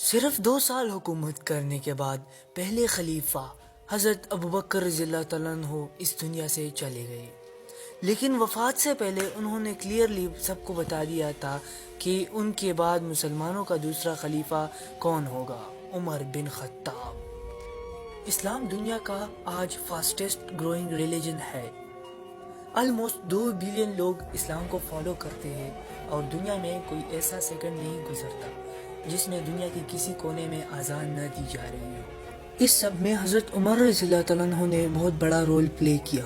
صرف 2 سال حکومت کرنے کے بعد پہلے خلیفہ حضرت ابوبکر رضی اللہ تعالیٰ عنہ اس دنیا سے چلے گئے، لیکن وفات سے پہلے انہوں نے کلیئرلی سب کو بتا دیا تھا کہ ان کے بعد مسلمانوں کا دوسرا خلیفہ کون ہوگا، عمر بن خطاب۔ اسلام دنیا کا آج فاسٹسٹ گروئنگ ریلیجن ہے۔ آلموسٹ 2 بلین لوگ اسلام کو فالو کرتے ہیں، اور دنیا میں کوئی ایسا سیکنڈ نہیں گزرتا جس میں دنیا کی کسی کونے میں اذان نہ دی جا رہی ہو۔ اس سب میں حضرت عمر رضی اللہ تعالیٰ عنہ نے بہت بڑا رول پلے کیا،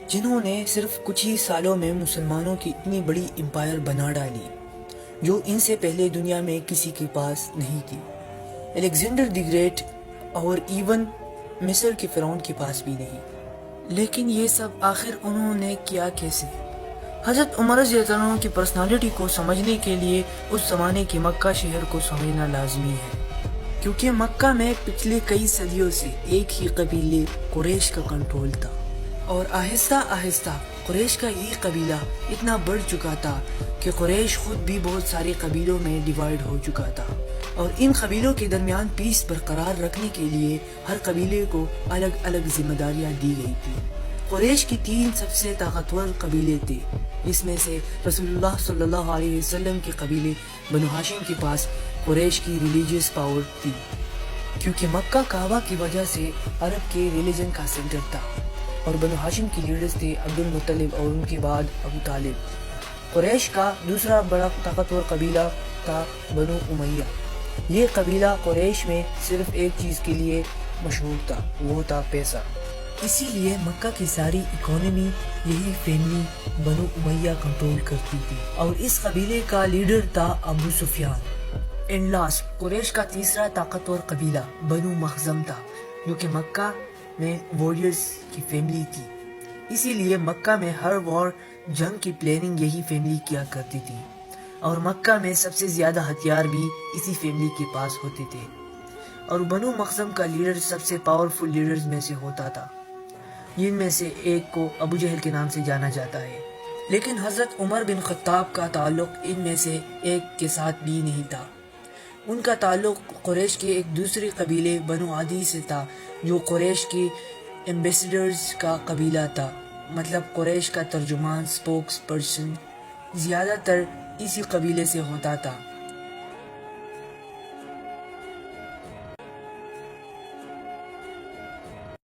جنہوں نے صرف کچھ ہی سالوں میں مسلمانوں کی اتنی بڑی امپائر بنا ڈالی جو ان سے پہلے دنیا میں کسی کے پاس نہیں تھی۔ الیگزینڈر دی گریٹ اور ایون مصر کے فرعون کے پاس بھی نہیں۔ لیکن یہ سب آخر انہوں نے کیا کیسے؟ حضرت عمر رضی اللہ عنہ کی پرسنالٹی کو سمجھنے کے لیے اس زمانے کے مکہ شہر کو سمجھنا لازمی ہے، کیونکہ مکہ میں پچھلے کئی صدیوں سے ایک ہی قبیلے قریش کا کنٹرول تھا، اور آہستہ آہستہ قریش کا یہ قبیلہ اتنا بڑھ چکا تھا کہ قریش خود بھی بہت سارے قبیلوں میں ڈیوائیڈ ہو چکا تھا، اور ان قبیلوں کے درمیان پیس برقرار رکھنے کے لیے ہر قبیلے کو الگ الگ ذمہ داریاں دی گئی تھی۔ قریش کی 3 سب سے طاقتور قبیلے تھے، اس میں سے رسول اللہ صلی اللہ علیہ وسلم کے قبیلے بنو ہاشم کے پاس قریش کی ریلیجیس پاور تھی، کیونکہ مکہ کعبہ کی وجہ سے عرب کے ریلیجن کا سینٹر تھا، اور بنو ہاشم کی لیڈرز تھے عبد المطلب اور ان کے بعد ابو طالب۔ قریش کا دوسرا بڑا طاقتور قبیلہ تھا بنو امیہ۔ یہ قبیلہ قریش میں صرف ایک چیز کے لیے مشہور تھا، وہ تھا پیسہ، اسی لیے مکہ کی ساری اکانومی یہی فیملی بنو امیہ کنٹرول کرتی تھی، اور اس قبیلے کا لیڈر تھا ابو سفیان۔ اینڈ لاسٹ قریش کا تیسرا طاقتور قبیلہ بنو مخزم تھا، جو کہ مکہ میں وارریئرز کی فیملی تھی، اسی لیے مکہ میں ہر وار جنگ کی پلاننگ یہی فیملی کیا کرتی تھی، اور مکہ میں سب سے زیادہ ہتھیار بھی اسی فیملی کے پاس ہوتے تھے، اور بنو مخزم کا لیڈر سب سے پاورفل لیڈرز میں سے ہوتا تھا، جن میں سے ایک کو ابو جہل کے نام سے جانا جاتا ہے۔ لیکن حضرت عمر بن خطاب کا تعلق ان میں سے ایک کے ساتھ بھی نہیں تھا، ان کا تعلق قریش کے ایک دوسرے قبیلے بنو عدی سے تھا، جو قریش کے ایمبیسڈرز کا قبیلہ تھا، مطلب قریش کا ترجمان، سپوکس پرسن زیادہ تر اسی قبیلے سے ہوتا تھا۔